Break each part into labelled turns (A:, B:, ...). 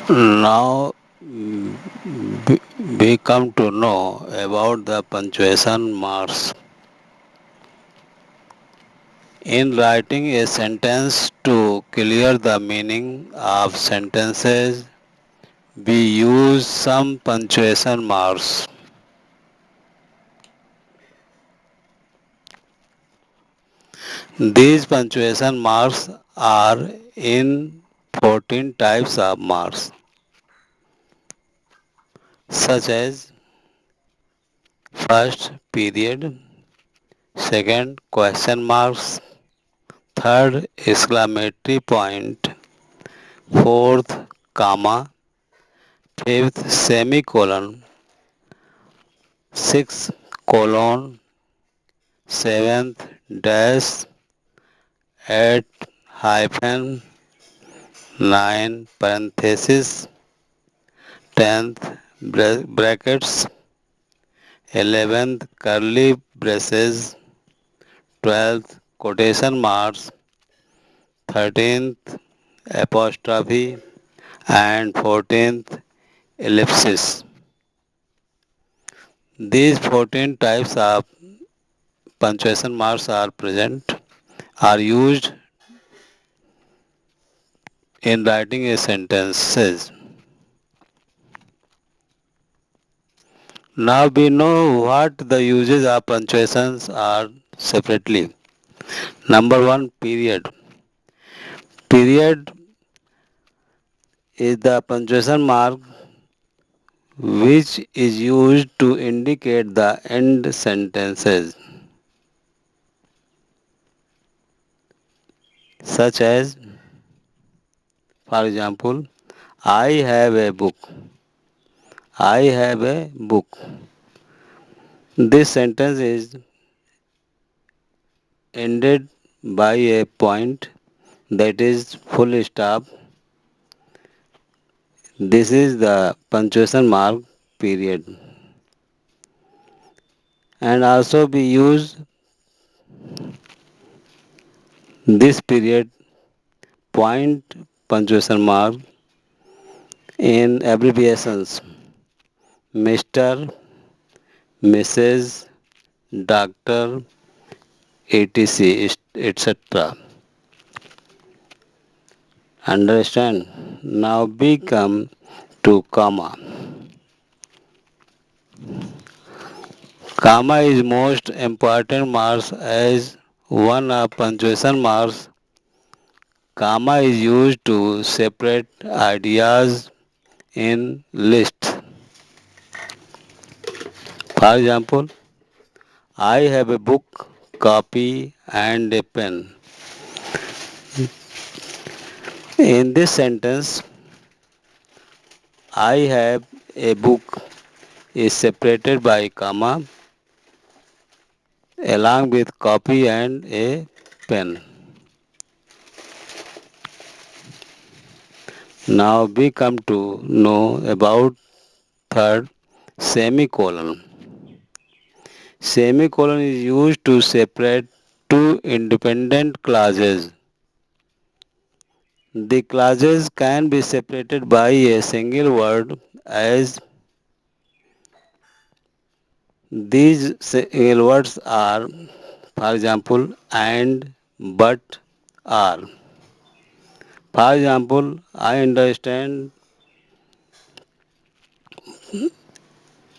A: Now we we come to know about the punctuation marks. In writing a sentence to clear the meaning of sentences, we use some punctuation marks. These punctuation marks are in 14 types of marks, such as first period, second question marks, third exclamatory point, fourth comma, fifth semicolon, sixth colon, seventh dash, eighth hyphen, nine parenthesis, tenth brackets, 11th curly braces, 12th quotation marks, 13th apostrophe, and 14th ellipsis. These 14 types of punctuation marks are used in writing a sentences. Now we know what the uses of punctuations are separately. Number one, period. Period is the punctuation mark which is used to indicate the end sentences, such as, for example, I have a book. I have a book. This sentence is ended by a point that is full stop. This is the punctuation mark period. And also we use this period point punctuation mark in abbreviations Mr., Mrs., Doctor, etc. etc. Understand? Now we come to comma. Comma is most important marks as one of punctuation marks. Comma is used to separate ideas in lists. For example, I have a book, copy, and a pen. In this sentence, I have a book is separated by comma along with copy and a pen. Now we come to know about third semicolon. Semicolon is used to separate two independent clauses. The clauses can be separated by a single word as these single words are, for example, and, but, are. For example, I understand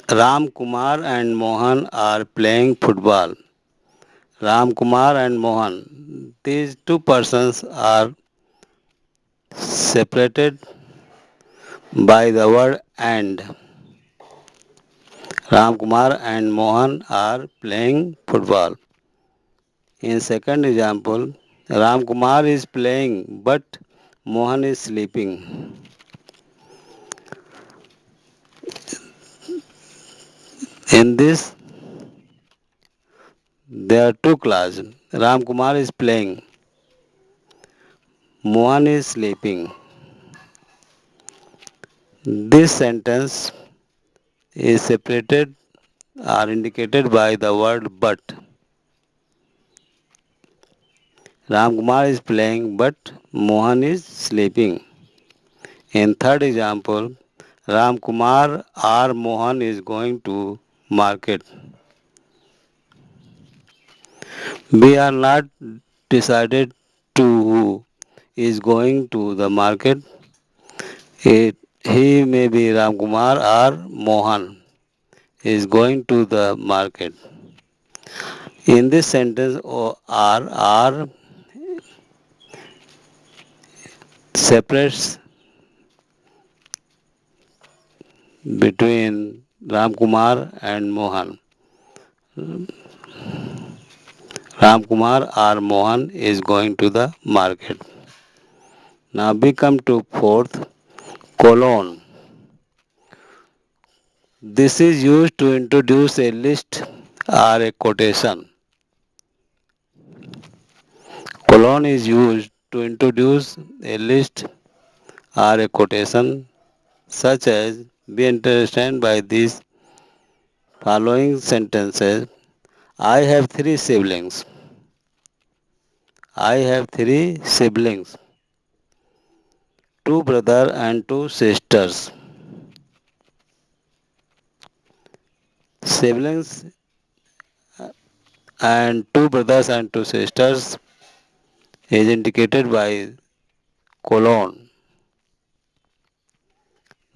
A: Ram Kumar and Mohan are playing football. Ram Kumar and Mohan. These two persons are separated by the word and. Ram Kumar and Mohan are playing football. In second example, Ram Kumar is playing but Mohan is sleeping. In this, there are two clauses. Ram Kumar is playing. Mohan is sleeping. This sentence is separated or indicated by the word but. Ram Kumar is playing but Mohan is sleeping. In third example, Ram Kumar or Mohan is going to market. We are not decided to who is going to the market. He may be Ram Kumar or Mohan is going to the market. In this sentence, R separates between Ram Kumar and Mohan. Ram Kumar or Mohan is going to the market. Now we come to fourth, colon. This is used to introduce a list or a quotation. Colon is used to introduce a list or a quotation such as we understand by these following sentences. I have three siblings. I have three siblings. Two brothers and two sisters. Siblings and two brothers and two sisters is indicated by colon.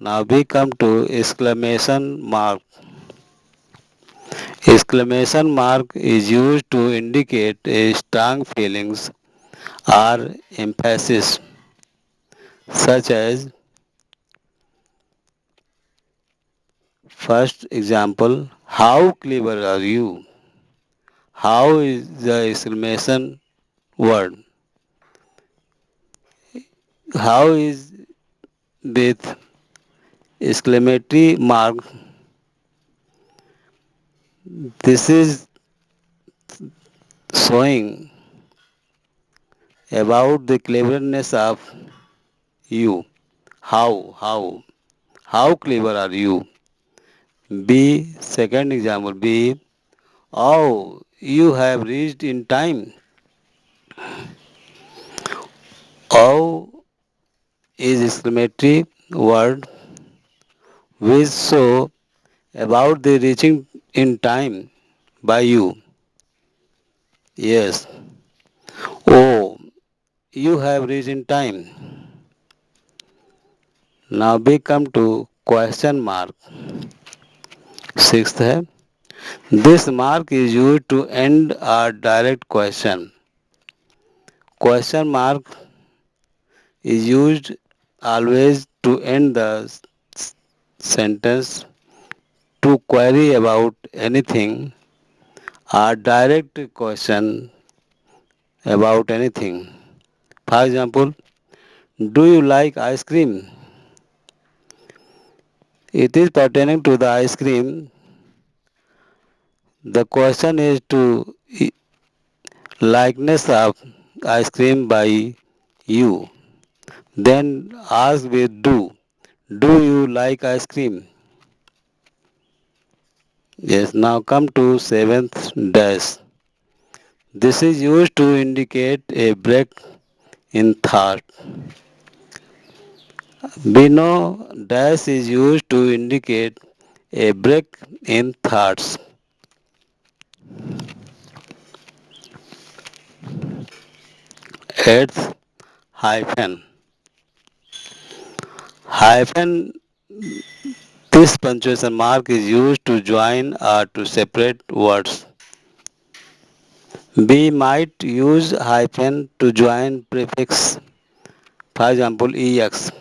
A: Now we come to exclamation mark. Exclamation mark is used to indicate a strong feelings or emphasis, such as first example, how clever are you? How is the exclamation word? How is with exclamatory mark? This is showing about the cleverness of you. How clever are you? B. Second example B. Oh, you have reached in time. Oh is exclamatory word which show about the reaching in time by you. Yes. Oh, you have reached in time. Now we come to question mark. Sixth है. This mark is used to end a direct question. Question mark is used always to end the sentence to query about anything or direct question about anything. For example, do you like ice cream? It is pertaining to the ice cream. The question is to likeness of ice cream by you. Then ask with do. Do you like ice cream? Yes, now come to seventh dash. This is used to indicate a break in thought. We know dash is used to indicate a break in thoughts. Eighth, hyphen. Hyphen, this punctuation mark is used to join or to separate words. We might use hyphen to join prefix. For example, ex.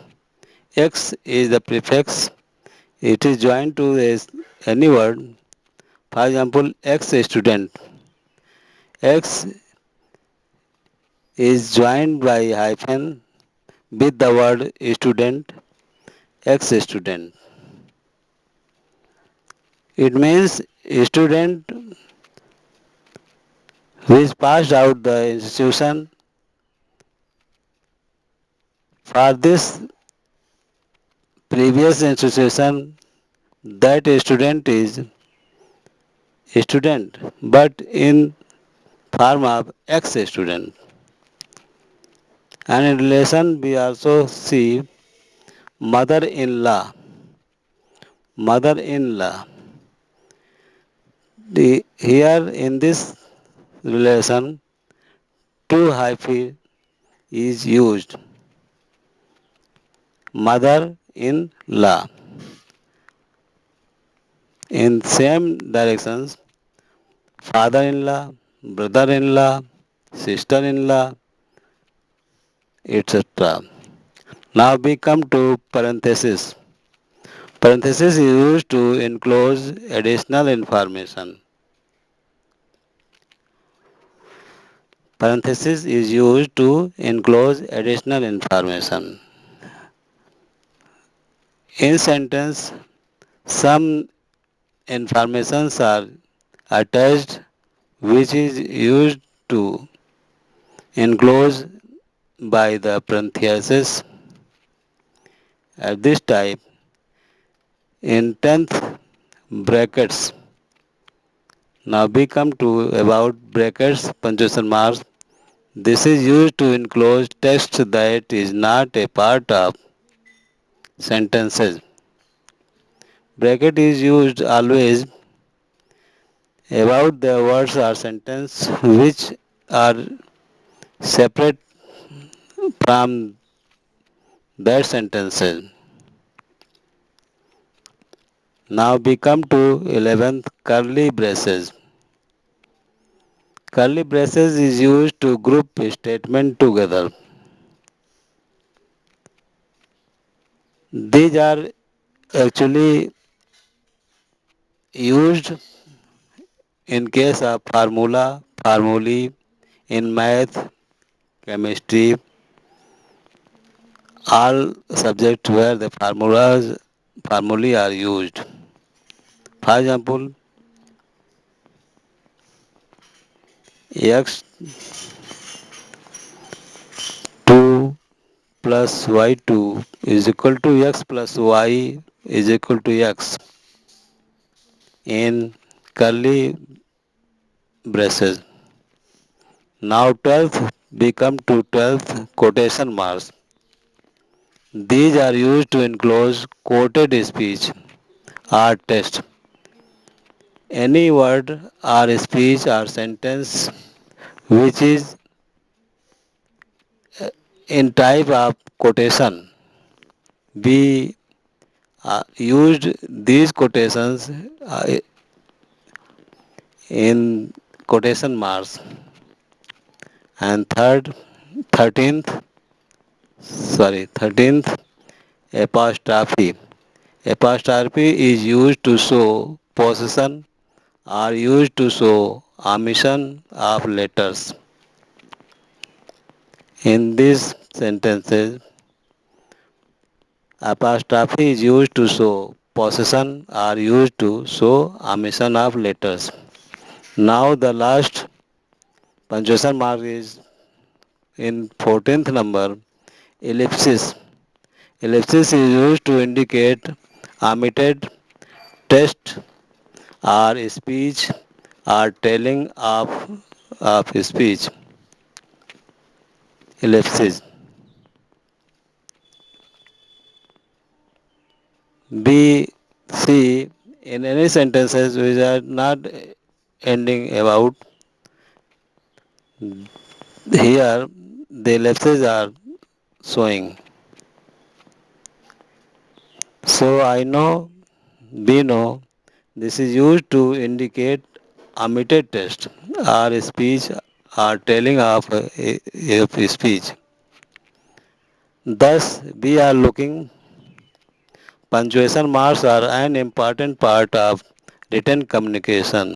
A: X is the prefix. It is joined to any word. For example, ex student. X is joined by hyphen with the word student, ex student. It means student which passed out the institution. For this previous institution, that student is student, but in form of ex student. And in relation, we also see mother-in-law, mother-in-law. Here in this relation, two hyphen is used. Mother-in-law. In same directions, father-in-law, brother-in-law, sister-in-law, etc. Now we come to parenthesis. Parenthesis is used to enclose additional information. Parenthesis is used to enclose additional information. In sentence, some informations are attached which is used to enclose by the parenthesis. At this type, in 10th brackets. Now we come to about brackets, punctuation marks. This is used to enclose text that is not a part of sentences. Bracket is used always about the words or sentence which are separate from that sentences. Now we come to 11th curly braces. Curly braces is used to group statement together. These are actually used in case of formula, formulae in math, chemistry, all subjects where the formulae are used. For example, x 2 plus y 2 is equal to x plus y is equal to x in curly braces. Now 12th become to 12th quotation marks. These are used to enclose quoted speech or text. Any word or speech or sentence which is in type of quotation. We used these quotations in quotation marks. And 13th apostrophe. Apostrophe is used to show possession or used to show omission of letters. In these sentences, apostrophe is used to show possession or used to show omission of letters. Now the last punctuation mark is in 14th number, ellipsis. Ellipsis is used to indicate omitted text or speech or telling of speech. Ellipsis. B, C, in any sentences which are not ending about, here the ellipses are showing. So I know, we know, this is used to indicate omitted text or speech or telling of speech. Thus, we are looking punctuation marks are an important part of written communication.